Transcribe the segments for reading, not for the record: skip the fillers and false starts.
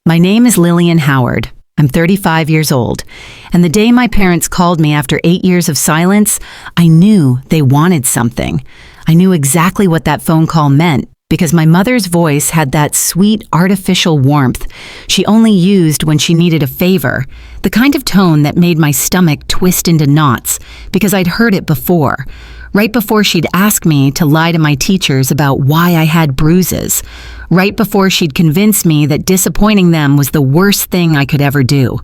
My name is Lillian Howard. I'm 35 years old, and the day my parents called me after 8 years of silence, I knew they wanted something. I knew exactly what that phone call meant because my mother's voice had that sweet, artificial warmth she only used when she needed a favor, the kind of tone that made my stomach twist into knots because I'd heard it before, right before she'd ask me to lie to my teachers about why I had bruises, right before she'd convince me that disappointing them was the worst thing I could ever do.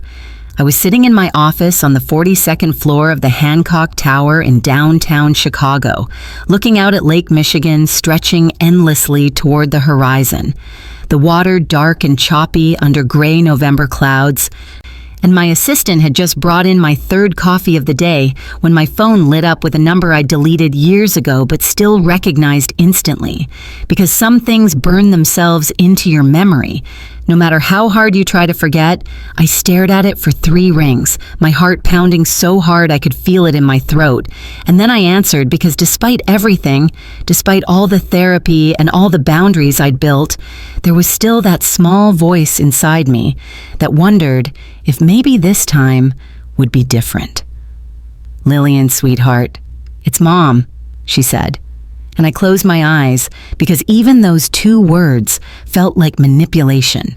I was sitting in my office on the 42nd floor of the Hancock Tower in downtown Chicago, looking out at Lake Michigan stretching endlessly toward the horizon, the water dark and choppy under gray November clouds. And my assistant had just brought in my third coffee of the day when my phone lit up with a number I deleted years ago but still recognized instantly, because some things burn themselves into your memory. No matter how hard you try to forget, I stared at it for 3 rings, my heart pounding so hard I could feel it in my throat. And then I answered because despite everything, despite all the therapy and all the boundaries I'd built, there was still that small voice inside me that wondered if maybe this time would be different. "Lillian, sweetheart, it's Mom," she said. And I closed my eyes because even those 2 words felt like manipulation.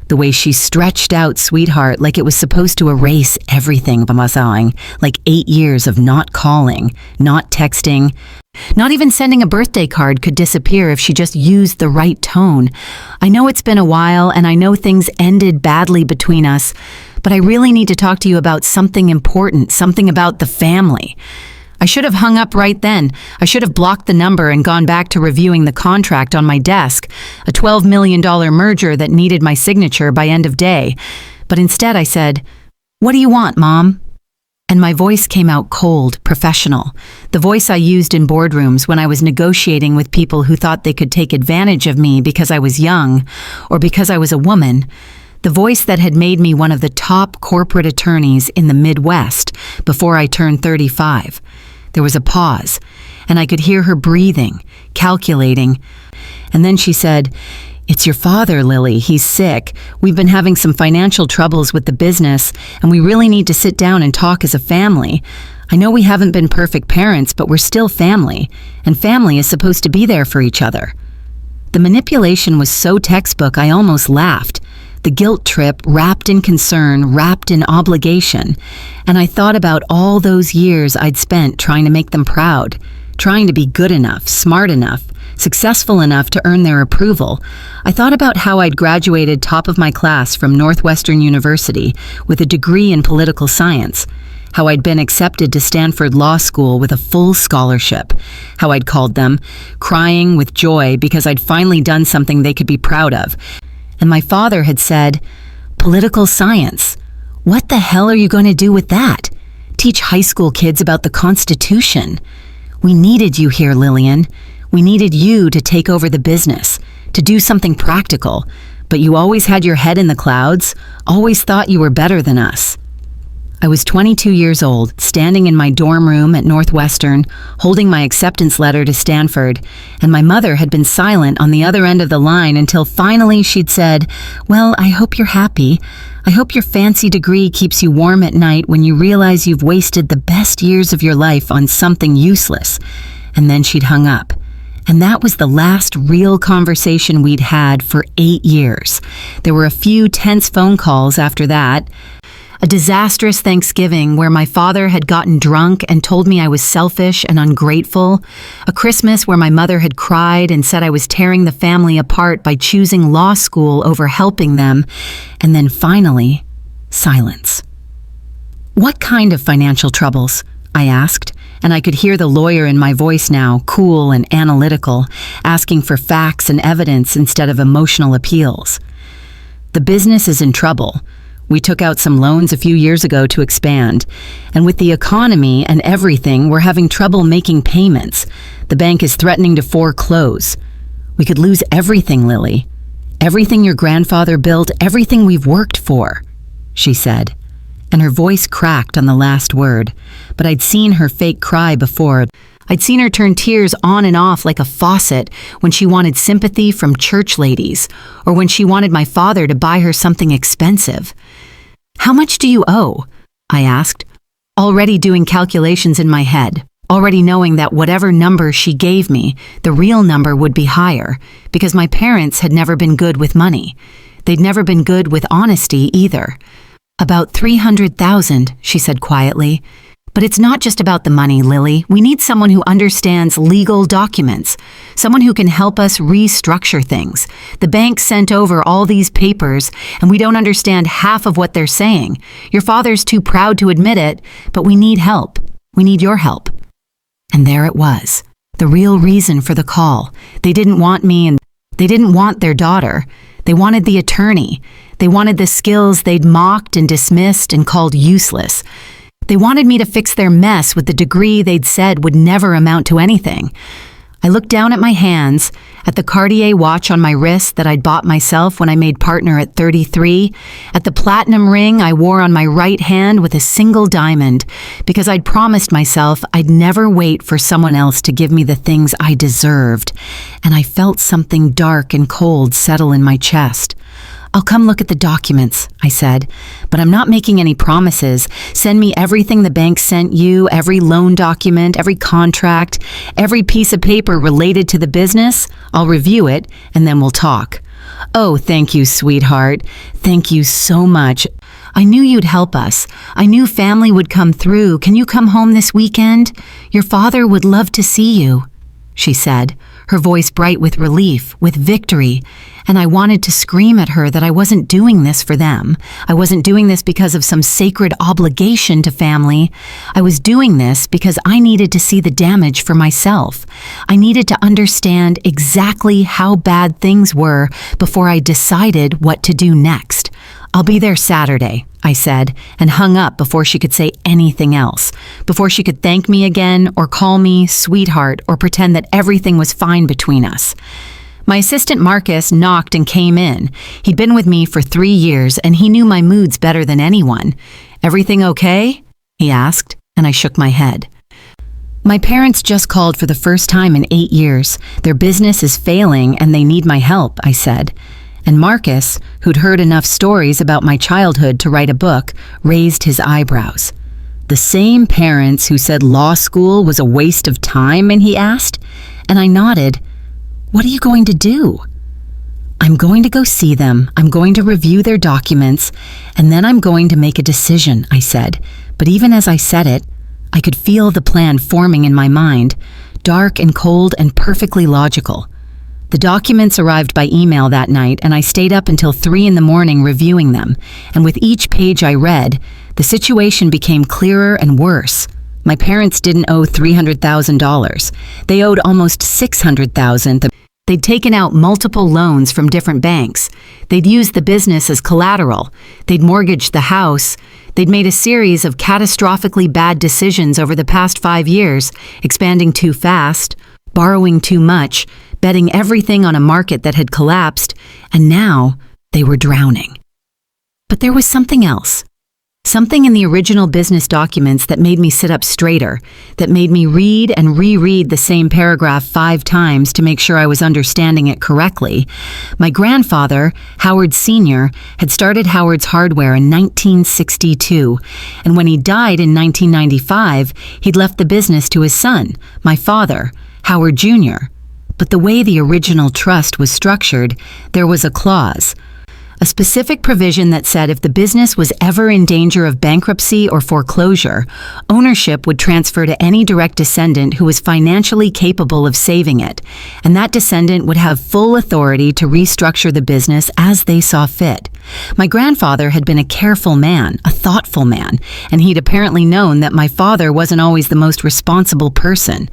The way she stretched out sweetheart like it was supposed to erase everything from us, like 8 years of not calling, not texting. Not even sending a birthday card could disappear if she just used the right tone. I know it's been a while and I know things ended badly between us, but I really need to talk to you about something important, something about the family. I should have hung up right then. I should have blocked the number and gone back to reviewing the contract on my desk, a $12 million merger that needed my signature by end of day. But instead I said, "What do you want, Mom?" And my voice came out cold, professional, the voice I used in boardrooms when I was negotiating with people who thought they could take advantage of me because I was young or because I was a woman. The voice that had made me one of the top corporate attorneys in the Midwest before I turned 35. There was a pause, and I could hear her breathing, calculating. And then she said, "It's your father, Lily. He's sick. We've been having some financial troubles with the business, and we really need to sit down and talk as a family. I know we haven't been perfect parents, but we're still family, and family is supposed to be there for each other." The manipulation was so textbook I almost laughed. The guilt trip wrapped in concern, wrapped in obligation. And I thought about all those years I'd spent trying to make them proud, trying to be good enough, smart enough, successful enough to earn their approval. I thought about how I'd graduated top of my class from Northwestern University with a degree in political science, how I'd been accepted to Stanford Law School with a full scholarship, how I'd called them, crying with joy because I'd finally done something they could be proud of. And my father had said, "Political science? What the hell are you going to do with that? Teach high school kids about the Constitution." We needed you here, Lillian. We needed you to take over the business, to do something practical. But you always had your head in the clouds, always thought you were better than us. I was 22 years old, standing in my dorm room at Northwestern, holding my acceptance letter to Stanford, and my mother had been silent on the other end of the line until finally she'd said, "Well, I hope you're happy. I hope your fancy degree keeps you warm at night when you realize you've wasted the best years of your life on something useless." And then she'd hung up. And that was the last real conversation we'd had for 8 years. There were a few tense phone calls after that. A disastrous Thanksgiving where my father had gotten drunk and told me I was selfish and ungrateful. A Christmas where my mother had cried and said I was tearing the family apart by choosing law school over helping them. And then finally, silence. "What kind of financial troubles?" I asked, and I could hear the lawyer in my voice now, cool and analytical, asking for facts and evidence instead of emotional appeals. "The business is in trouble. We took out some loans a few years ago to expand, and with the economy and everything, we're having trouble making payments. The bank is threatening to foreclose. We could lose everything, Lily. Everything your grandfather built, everything we've worked for," she said. And her voice cracked on the last word, but I'd seen her fake cry before. I'd seen her turn tears on and off like a faucet when she wanted sympathy from church ladies, or when she wanted my father to buy her something expensive. "How much do you owe?" I asked, already doing calculations in my head, already knowing that whatever number she gave me, the real number would be higher, because my parents had never been good with money. They'd never been good with honesty either. "About 300,000, she said quietly. "But it's not just about the money, Lily. We need someone who understands legal documents, someone who can help us restructure things. The bank sent over all these papers, and we don't understand half of what they're saying. Your father's too proud to admit it, but we need help. We need your help." And there it was, the real reason for the call. They didn't want me, and they didn't want their daughter. They wanted the attorney. They wanted the skills they'd mocked and dismissed and called useless. They wanted me to fix their mess with the degree they'd said would never amount to anything. I looked down at my hands, at the Cartier watch on my wrist that I'd bought myself when I made partner at 33, at the platinum ring I wore on my right hand with a single diamond, because I'd promised myself I'd never wait for someone else to give me the things I deserved, and I felt something dark and cold settle in my chest. "I'll come look at the documents," I said, "but I'm not making any promises. Send me everything the bank sent you, every loan document, every contract, every piece of paper related to the business. I'll review it, and then we'll talk." "Oh, thank you, sweetheart. Thank you so much. I knew you'd help us. I knew family would come through. Can you come home this weekend? Your father would love to see you," she said, her voice bright with relief, with victory. And I wanted to scream at her that I wasn't doing this for them. I wasn't doing this because of some sacred obligation to family. I was doing this because I needed to see the damage for myself. I needed to understand exactly how bad things were before I decided what to do next. "I'll be there Saturday," I said, and hung up before she could say anything else, before she could thank me again or call me sweetheart or pretend that everything was fine between us. My assistant Marcus knocked and came in. He'd been with me for 3 years, and he knew my moods better than anyone. "Everything okay?" he asked, and I shook my head. "My parents just called for the first time in 8 years. Their business is failing, and they need my help," I said. And Marcus, who'd heard enough stories about my childhood to write a book, raised his eyebrows. "The same parents who said law school was a waste of time?" and he asked. And I nodded. "What are you going to do?" "I'm going to go see them. I'm going to review their documents, and then I'm going to make a decision," I said. But even as I said it, I could feel the plan forming in my mind, dark and cold and perfectly logical. The documents arrived by email that night, and I stayed up until 3 in the morning reviewing them, and with each page I read, the situation became clearer and worse. My parents didn't owe $300,000. They owed almost $600,000. They'd taken out multiple loans from different banks. They'd used the business as collateral. They'd mortgaged the house. They'd made a series of catastrophically bad decisions over the past 5 years, expanding too fast, borrowing too much, betting everything on a market that had collapsed, and now they were drowning. But there was something else. Something in the original business documents that made me sit up straighter, that made me read and reread the same paragraph 5 times to make sure I was understanding it correctly. My grandfather, Howard Sr., had started Howard's Hardware in 1962, and when he died in 1995, he'd left the business to his son, my father, Howard Jr. But the way the original trust was structured, there was a clause, a specific provision that said if the business was ever in danger of bankruptcy or foreclosure, ownership would transfer to any direct descendant who was financially capable of saving it, and that descendant would have full authority to restructure the business as they saw fit. My grandfather had been a careful man, a thoughtful man, and he'd apparently known that my father wasn't always the most responsible person.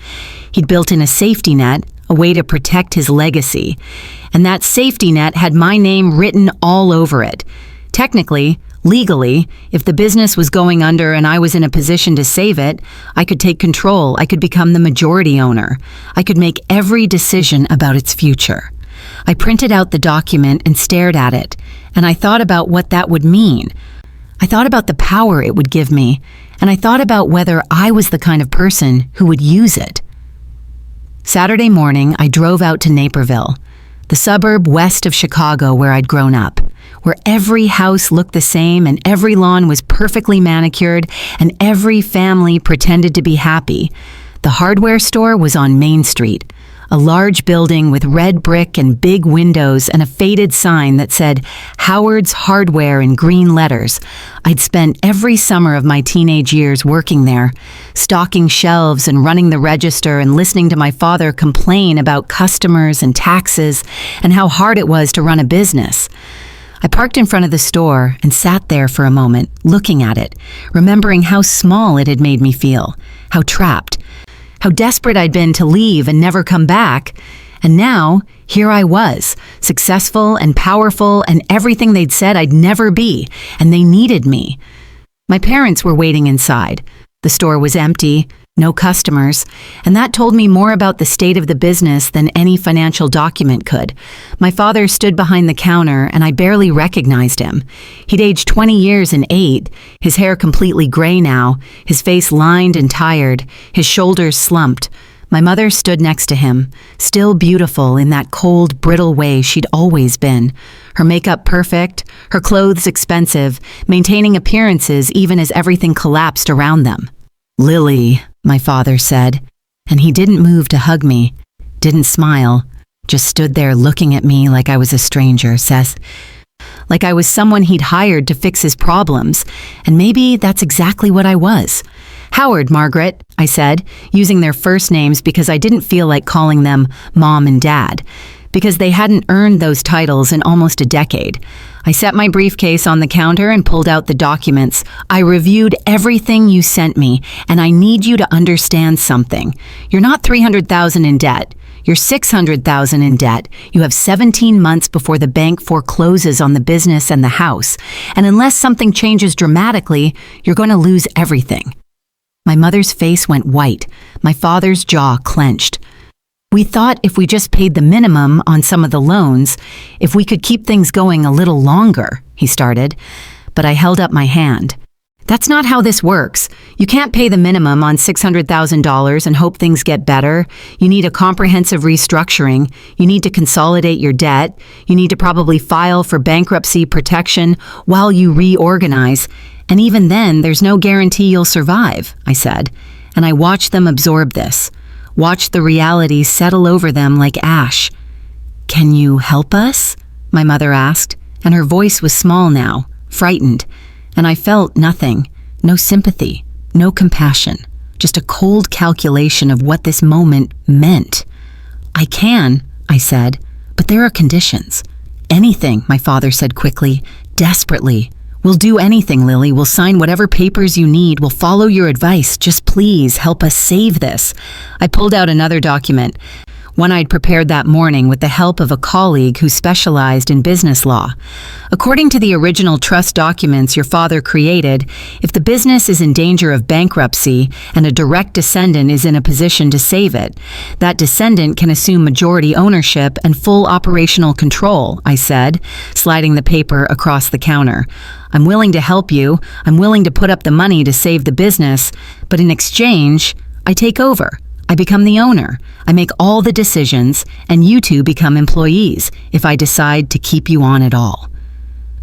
He'd built in a safety net, a way to protect his legacy. And that safety net had my name written all over it. Technically, legally, if the business was going under and I was in a position to save it, I could take control. I could become the majority owner. I could make every decision about its future. I printed out the document and stared at it, and I thought about what that would mean. I thought about the power it would give me, and I thought about whether I was the kind of person who would use it. Saturday morning, I drove out to Naperville, the suburb west of Chicago where I'd grown up, where every house looked the same and every lawn was perfectly manicured and every family pretended to be happy. The hardware store was on Main Street, a large building with red brick and big windows and a faded sign that said Howard's Hardware in green letters. I'd spent every summer of my teenage years working there, stocking shelves and running the register and listening to my father complain about customers and taxes and how hard it was to run a business. I parked in front of the store and sat there for a moment, looking at it, remembering how small it had made me feel, how trapped, how desperate I'd been to leave and never come back. And now, here I was, successful and powerful and everything they'd said I'd never be, and they needed me. My parents were waiting inside. The store was empty, no customers, and that told me more about the state of the business than any financial document could. My father stood behind the counter, and I barely recognized him. He'd aged 20 years and 8, his hair completely gray now, his face lined and tired, his shoulders slumped. My mother stood next to him, still beautiful in that cold, brittle way she'd always been. Her makeup perfect, her clothes expensive, maintaining appearances even as everything collapsed around them. "Lily," my father said, and he didn't move to hug me, didn't smile, just stood there looking at me like I was a stranger, Seth. Like I was someone he'd hired to fix his problems, and maybe that's exactly what I was. "Howard, Margaret," I said, using their first names because I didn't feel like calling them Mom and Dad, because they hadn't earned those titles in almost a decade. I set my briefcase on the counter and pulled out the documents. "I reviewed everything you sent me, and I need you to understand something. You're not $300,000 in debt. You're $600,000 in debt. You have 17 months before the bank forecloses on the business and the house. And unless something changes dramatically, you're going to lose everything." My mother's face went white. My father's jaw clenched. "We thought if we just paid the minimum on some of the loans, if we could keep things going a little longer," he started, but I held up my hand. "That's not how this works. You can't pay the minimum on $600,000 and hope things get better. You need a comprehensive restructuring. You need to consolidate your debt. You need to probably file for bankruptcy protection while you reorganize. And even then, there's no guarantee you'll survive," I said, and I watched them absorb this. Watched the reality settle over them like ash. "Can you help us?" my mother asked, and her voice was small now, frightened, and I felt nothing, no sympathy, no compassion, just a cold calculation of what this moment meant. "I can," I said, "but there are conditions." "Anything," my father said quickly, desperately. "We'll do anything, Lily. We'll sign whatever papers you need. We'll follow your advice. Just please help us save this." I pulled out another document, one I'd prepared that morning with the help of a colleague who specialized in business law. "According to the original trust documents your father created, if the business is in danger of bankruptcy and a direct descendant is in a position to save it, that descendant can assume majority ownership and full operational control," I said, sliding the paper across the counter. "I'm willing to help you. I'm willing to put up the money to save the business, but in exchange, I take over. I become the owner. I make all the decisions, and you two become employees if I decide to keep you on at all."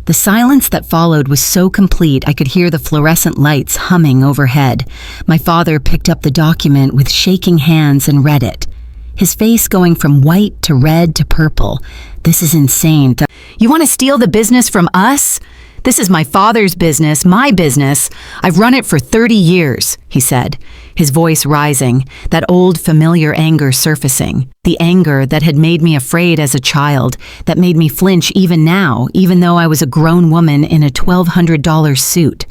The silence that followed was so complete I could hear the fluorescent lights humming overhead. My father picked up the document with shaking hands and read it, his face going from white to red to purple. "This is insane. You want to steal the business from us? This is my father's business, my business. I've run it for 30 years, he said, his voice rising, that old familiar anger surfacing, the anger that had made me afraid as a child, that made me flinch even now, even though I was a grown woman in a $1,200 suit.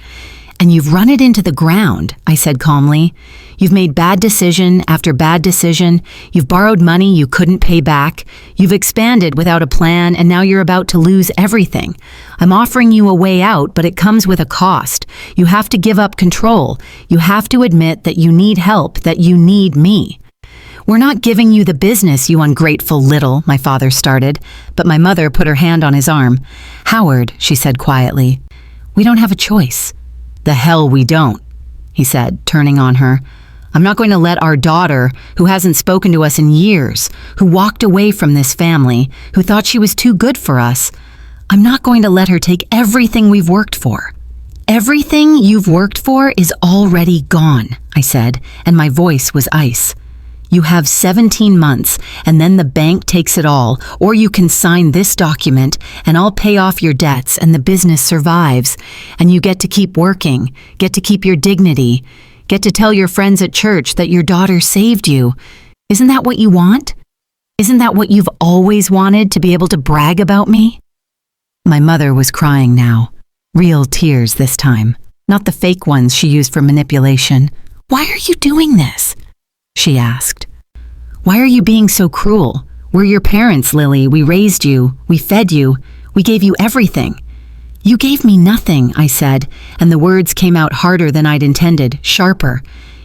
"And you've run it into the ground," I said calmly. "You've made bad decision after bad decision. You've borrowed money you couldn't pay back. You've expanded without a plan, and now you're about to lose everything. I'm offering you a way out, but it comes with a cost. You have to give up control. You have to admit that you need help, that you need me." "We're not giving you the business, you ungrateful little," my father started, but my mother put her hand on his arm. "Howard," she said quietly, "we don't have a choice." "The hell we don't," he said, turning on her. I'm not going to let our daughter, who hasn't spoken to us in years, who walked away from this family, who thought she was too good for us, I'm not going to let her take everything we've worked for. Everything you've worked for is already gone, I said, and my voice was ice. You have 17 months, and then the bank takes it all, or you can sign this document, and I'll pay off your debts, and the business survives, and you get to keep working, get to keep your dignity, get to tell your friends at church that your daughter saved you. Isn't that what you want? Isn't that what you've always wanted, to be able to brag about me? My mother was crying now. Real tears this time, not the fake ones she used for manipulation. Why are you doing this? She asked. Why are you being so cruel? We're your parents, Lily. We raised you. We fed you. We gave you everything. You gave me nothing, I said, and the words came out harder than I'd intended, sharper.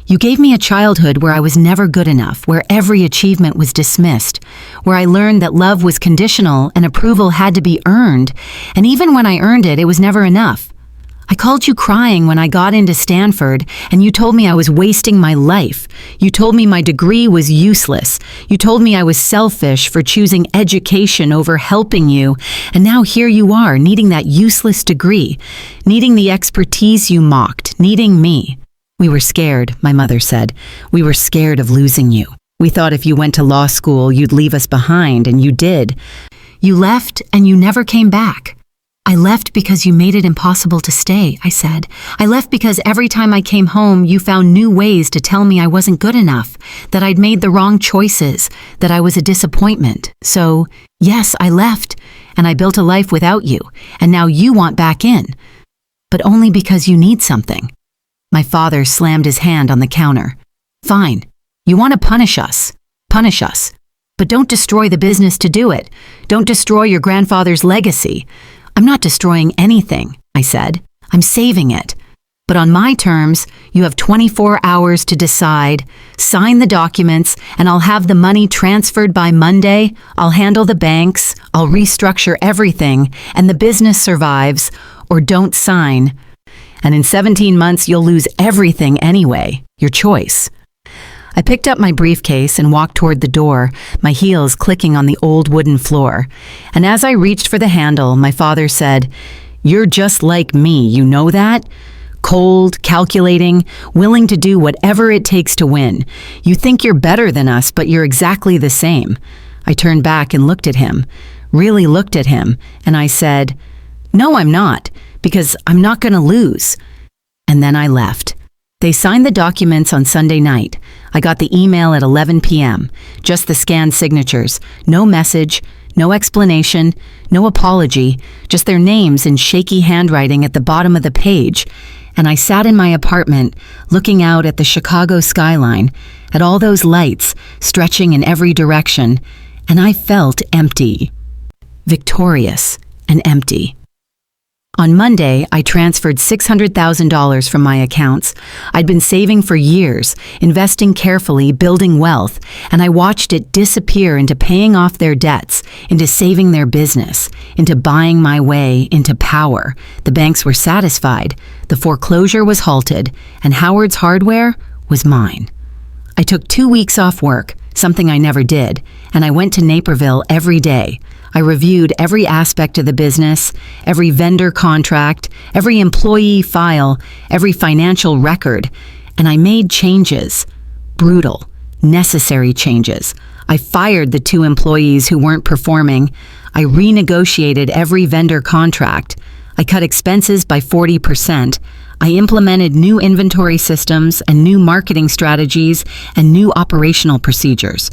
You gave me a childhood where I was never good enough, where every achievement was dismissed, where I learned that love was conditional and approval had to be earned, and even when I earned it, it was never enough. I called you crying when I got into Stanford, and you told me I was wasting my life. You told me my degree was useless. You told me I was selfish for choosing education over helping you, and now here you are, needing that useless degree, needing the expertise you mocked, needing me. We were scared, my mother said. We were scared of losing you. We thought if you went to law school, you'd leave us behind, and you did. You left, and you never came back. I left because you made it impossible to stay, I said. I left because every time I came home, you found new ways to tell me I wasn't good enough, that I'd made the wrong choices, that I was a disappointment. So, yes, I left, and I built a life without you, and now you want back in. But only because you need something. My father slammed his hand on the counter. Fine. You want to punish us. Punish us. But don't destroy the business to do it. Don't destroy your grandfather's legacy. I'm not destroying anything, I said. I'm saving it. But on my terms, you have 24 hours to decide. Sign the documents, and I'll have the money transferred by Monday. I'll handle the banks. I'll restructure everything, and the business survives. Or don't sign. And in 17 months, you'll lose everything anyway. Your choice. I picked up my briefcase and walked toward the door, my heels clicking on the old wooden floor. And as I reached for the handle, my father said, "You're just like me, you know that? Cold, calculating, willing to do whatever it takes to win. You think you're better than us, but you're exactly the same." I turned back and looked at him, really looked at him, and I said, "No, I'm not, because I'm not going to lose." And then I left. They signed the documents on Sunday night. I got the email at 11 p.m., just the scanned signatures, no message, no explanation, no apology, just their names in shaky handwriting at the bottom of the page. And I sat in my apartment, looking out at the Chicago skyline, at all those lights stretching in every direction, and I felt empty, victorious and empty. On Monday, I transferred $600,000 from my accounts. I'd been saving for years, investing carefully, building wealth, and I watched it disappear into paying off their debts, into saving their business, into buying my way, into power. The banks were satisfied, the foreclosure was halted, and Howard's hardware was mine. I took 2 weeks off work, something I never did, and I went to Naperville every day. I reviewed every aspect of the business, every vendor contract, every employee file, every financial record, and I made changes. Brutal, necessary changes. I fired the 2 employees who weren't performing. I renegotiated every vendor contract. I cut expenses by 40%. I implemented new inventory systems and new marketing strategies and new operational procedures.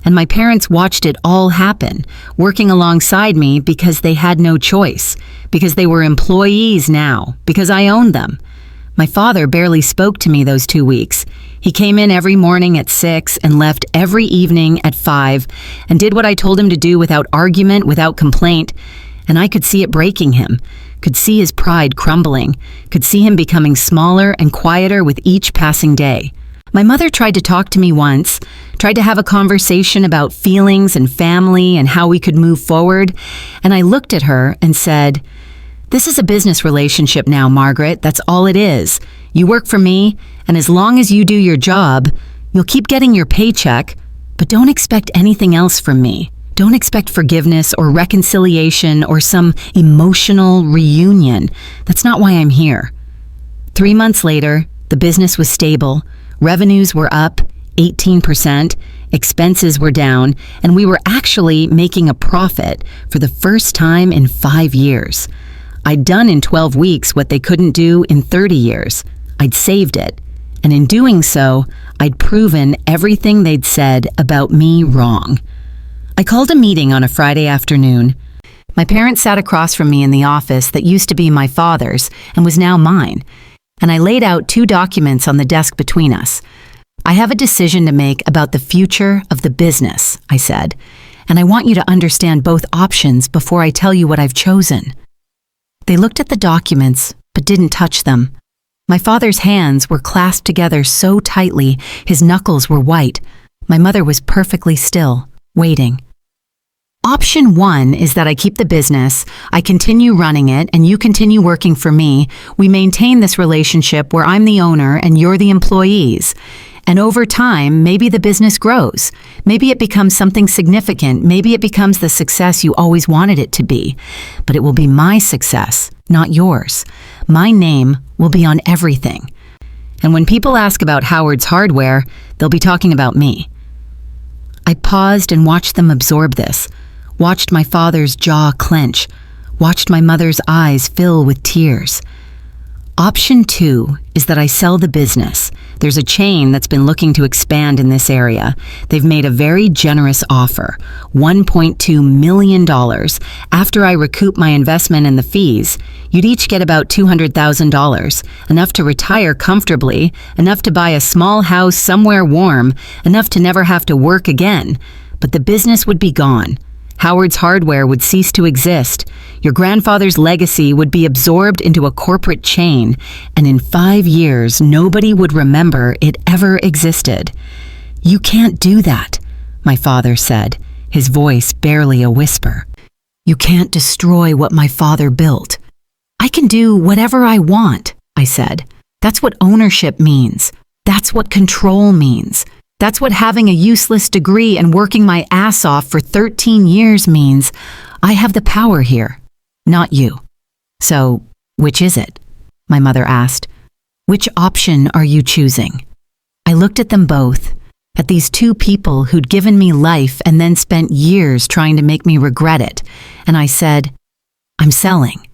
And my parents watched it all happen, working alongside me because they had no choice, because they were employees now, because I owned them. My father barely spoke to me those 2 weeks. He came in every morning at 6 and left every evening at 5 and did what I told him to do without argument, without complaint. And I could see it breaking him, could see his pride crumbling, could see him becoming smaller and quieter with each passing day. My mother tried to talk to me once, tried to have a conversation about feelings and family and how we could move forward, and I looked at her and said, This is a business relationship now, Margaret. That's all it is. You work for me, and as long as you do your job, you'll keep getting your paycheck, but don't expect anything else from me. Don't expect forgiveness or reconciliation or some emotional reunion. That's not why I'm here. 3 months later, the business was stable, revenues were up 18%, expenses were down, and we were actually making a profit for the first time in 5 years. I'd done in 12 weeks what they couldn't do in 30 years. I'd saved it, and in doing so, I'd proven everything they'd said about me wrong. I called a meeting on a Friday afternoon. My parents sat across from me in the office that used to be my father's and was now mine, and I laid out 2 documents on the desk between us. I have a decision to make about the future of the business, I said, and I want you to understand both options before I tell you what I've chosen. They looked at the documents, but didn't touch them. My father's hands were clasped together so tightly, his knuckles were white. My mother was perfectly still, waiting. Option 1 is that I keep the business, I continue running it, and you continue working for me. We maintain this relationship where I'm the owner and you're the employees. And over time, maybe the business grows. Maybe it becomes something significant. Maybe it becomes the success you always wanted it to be. But it will be my success, not yours. My name will be on everything. And when people ask about Howard's Hardware, they'll be talking about me. I paused and watched them absorb this. Watched my father's jaw clench, watched my mother's eyes fill with tears. Option 2 is that I sell the business. There's a chain that's been looking to expand in this area. They've made a very generous offer, $1.2 million. After I recoup my investment and the fees, you'd each get about $200,000, enough to retire comfortably, enough to buy a small house somewhere warm, enough to never have to work again. But the business would be gone. Howard's Hardware would cease to exist. Your grandfather's legacy would be absorbed into a corporate chain, and in 5 years, nobody would remember it ever existed. You can't do that, my father said, his voice barely a whisper. You can't destroy what my father built. I can do whatever I want, I said. That's what ownership means. That's what control means. That's what having a useless degree and working my ass off for 13 years means. I have the power here, not you. So, which is it? My mother asked. Which option are you choosing? I looked at them both, at these 2 people who'd given me life and then spent years trying to make me regret it, and I said, I'm selling.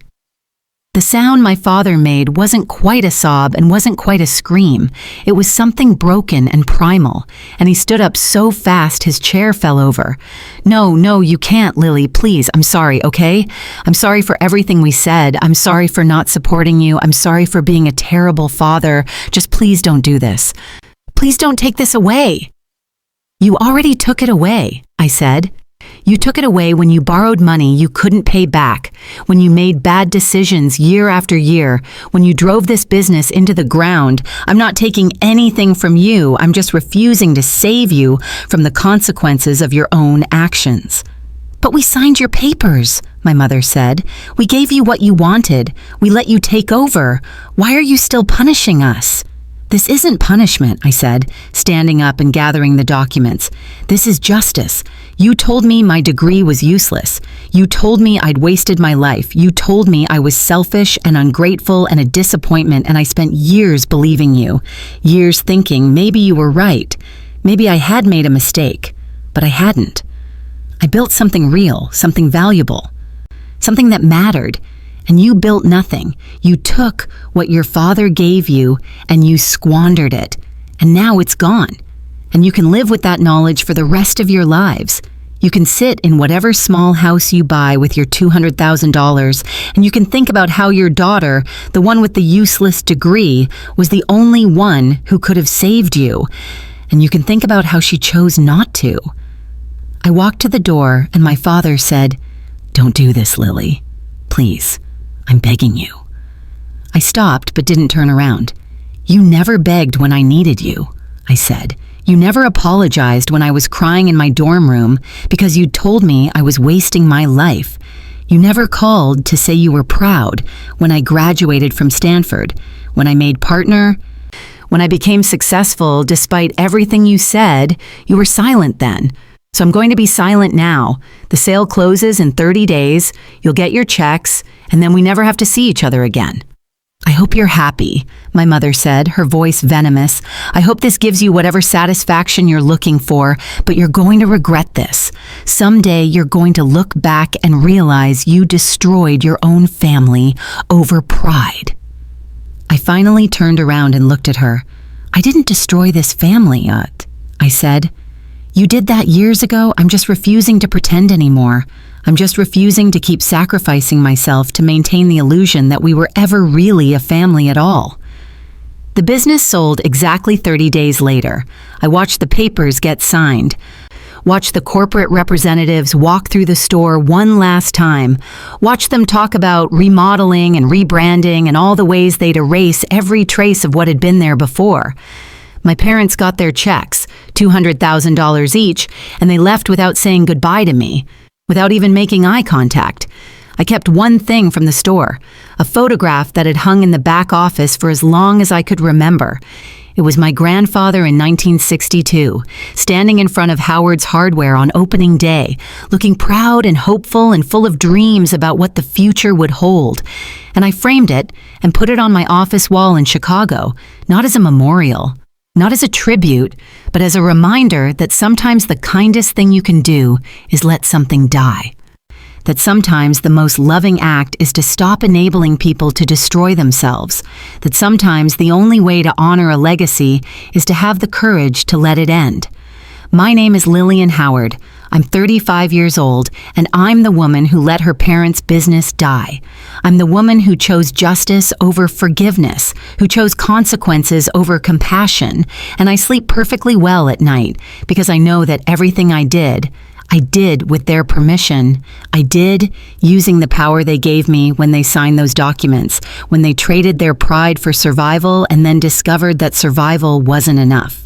The sound my father made wasn't quite a sob and wasn't quite a scream. It was something broken and primal, and he stood up so fast his chair fell over. No, you can't, Lily, please. I'm sorry, okay? I'm sorry for everything we said. I'm sorry for not supporting you. I'm sorry for being a terrible father. Just please don't do this. Please don't take this away. You already took it away, I said. You took it away when you borrowed money you couldn't pay back, when you made bad decisions year after year, when you drove this business into the ground. I'm not taking anything from you. I'm just refusing to save you from the consequences of your own actions. But we signed your papers, my mother said. We gave you what you wanted. We let you take over. Why are you still punishing us? This isn't punishment, I said, standing up and gathering the documents. This is justice. You told me my degree was useless. You told me I'd wasted my life. You told me I was selfish and ungrateful and a disappointment, and I spent years believing you. Years thinking maybe you were right. Maybe I had made a mistake, but I hadn't. I built something real, something valuable, something that mattered. And you built nothing. You took what your father gave you and you squandered it. And now it's gone. And you can live with that knowledge for the rest of your lives. You can sit in whatever small house you buy with your $200,000, and you can think about how your daughter, the one with the useless degree, was the only one who could have saved you. And you can think about how she chose not to. I walked to the door and my father said, "Don't do this, Lily. Please. I'm begging you." I stopped but didn't turn around. "You never begged when I needed you," I said. "You never apologized when I was crying in my dorm room because you told me I was wasting my life. You never called to say you were proud when I graduated from Stanford, when I made partner, when I became successful. Despite everything you said, you were silent then. So I'm going to be silent now. The sale closes in 30 days, you'll get your checks, and then we never have to see each other again. I hope you're happy, my mother said, her voice venomous. I hope this gives you whatever satisfaction you're looking for, but you're going to regret this. Someday you're going to look back and realize you destroyed your own family over pride. I finally turned around and looked at her. I didn't destroy this family, I said. You did that years ago. I'm just refusing to pretend anymore. I'm just refusing to keep sacrificing myself to maintain the illusion that we were ever really a family at all. The business sold exactly 30 days later. I watched the papers get signed, watched the corporate representatives walk through the store one last time, watched them talk about remodeling and rebranding and all the ways they'd erase every trace of what had been there before. My parents got their checks, $200,000 each, and they left without saying goodbye to me, without even making eye contact. I kept one thing from the store, a photograph that had hung in the back office for as long as I could remember. It was my grandfather in 1962, standing in front of Howard's Hardware on opening day, looking proud and hopeful and full of dreams about what the future would hold. And I framed it and put it on my office wall in Chicago, not as a memorial, not as a tribute, but as a reminder that sometimes the kindest thing you can do is let something die. That sometimes the most loving act is to stop enabling people to destroy themselves. That sometimes the only way to honor a legacy is to have the courage to let it end. My name is Lillian Howard. I'm 35 years old, and I'm the woman who let her parents' business die. I'm the woman who chose justice over forgiveness, who chose consequences over compassion, and I sleep perfectly well at night because I know that everything I did with their permission. I did using the power they gave me when they signed those documents, when they traded their pride for survival and then discovered that survival wasn't enough.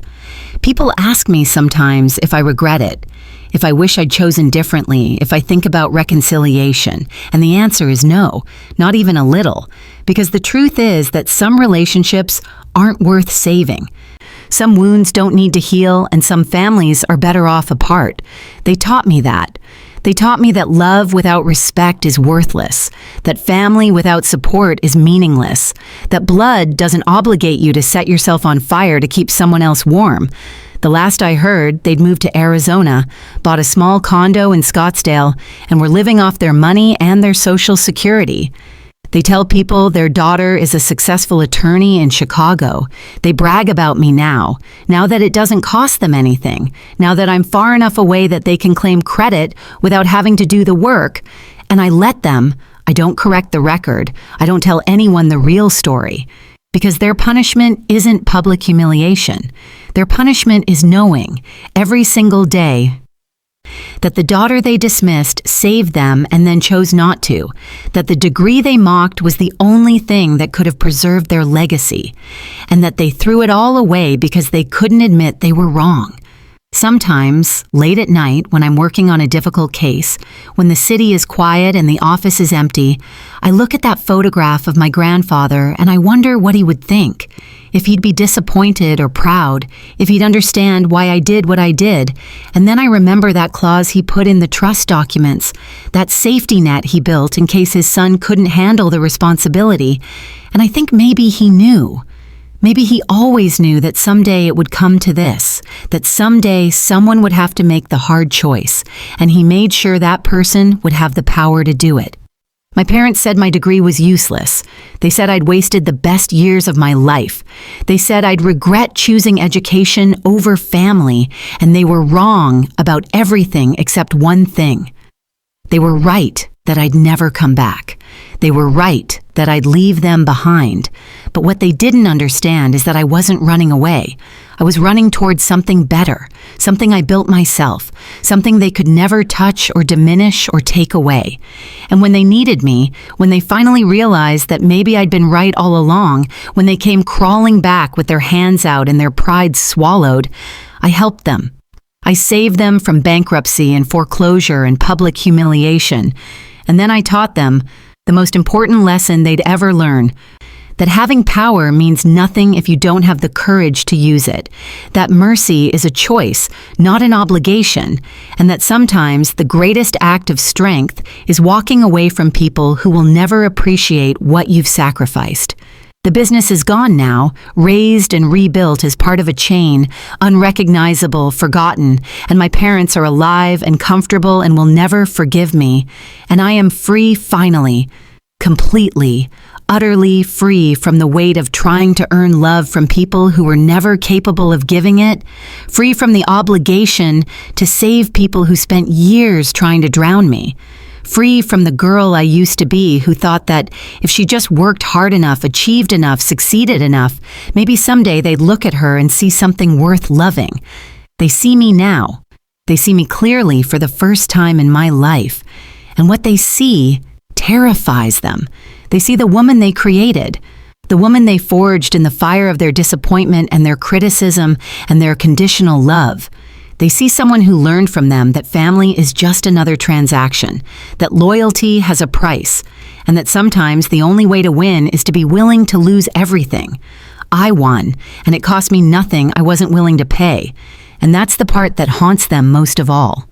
People ask me sometimes if I regret it, if I wish I'd chosen differently, if I think about reconciliation. And the answer is no, not even a little, because the truth is that some relationships aren't worth saving. Some wounds don't need to heal, and some families are better off apart. They taught me that. They taught me that love without respect is worthless, that family without support is meaningless, that blood doesn't obligate you to set yourself on fire to keep someone else warm. The last I heard, they'd moved to Arizona, bought a small condo in Scottsdale, and were living off their money and their Social Security. They tell people their daughter is a successful attorney in Chicago. They brag about me now that it doesn't cost them anything, now that I'm far enough away that they can claim credit without having to do the work. And I let them. I don't correct the record. I don't tell anyone the real story. Because their punishment isn't public humiliation. Their punishment is knowing, every single day, that the daughter they dismissed saved them and then chose not to, that the degree they mocked was the only thing that could have preserved their legacy, and that they threw it all away because they couldn't admit they were wrong. Sometimes, late at night, when I'm working on a difficult case, when the city is quiet and the office is empty, I look at that photograph of my grandfather and I wonder what he would think, if he'd be disappointed or proud, if he'd understand why I did what I did. And then I remember that clause he put in the trust documents, that safety net he built in case his son couldn't handle the responsibility. And I think maybe he knew. Maybe he always knew that someday it would come to this, that someday someone would have to make the hard choice, and he made sure that person would have the power to do it. My parents said my degree was useless. They said I'd wasted the best years of my life. They said I'd regret choosing education over family, and they were wrong about everything except one thing. They were right that I'd never come back. They were right that I'd leave them behind. But what they didn't understand is that I wasn't running away. I was running towards something better, something I built myself, something they could never touch or diminish or take away. And when they needed me, when they finally realized that maybe I'd been right all along, when they came crawling back with their hands out and their pride swallowed, I helped them. I saved them from bankruptcy and foreclosure and public humiliation. And then I taught them the most important lesson they'd ever learn, that having power means nothing if you don't have the courage to use it, that mercy is a choice, not an obligation, and that sometimes the greatest act of strength is walking away from people who will never appreciate what you've sacrificed. The business is gone now, raised and rebuilt as part of a chain, unrecognizable, forgotten, and my parents are alive and comfortable and will never forgive me. And I am free finally, completely, utterly free from the weight of trying to earn love from people who were never capable of giving it, free from the obligation to save people who spent years trying to drown me, free from the girl I used to be who thought that if she just worked hard enough, achieved enough, succeeded enough, maybe someday they'd look at her and see something worth loving. They see me now. They see me clearly for the first time in my life. And what they see terrifies them. They see the woman they created, the woman they forged in the fire of their disappointment and their criticism and their conditional love. They see someone who learned from them that family is just another transaction, that loyalty has a price, and that sometimes the only way to win is to be willing to lose everything. I won, and it cost me nothing I wasn't willing to pay, and that's the part that haunts them most of all.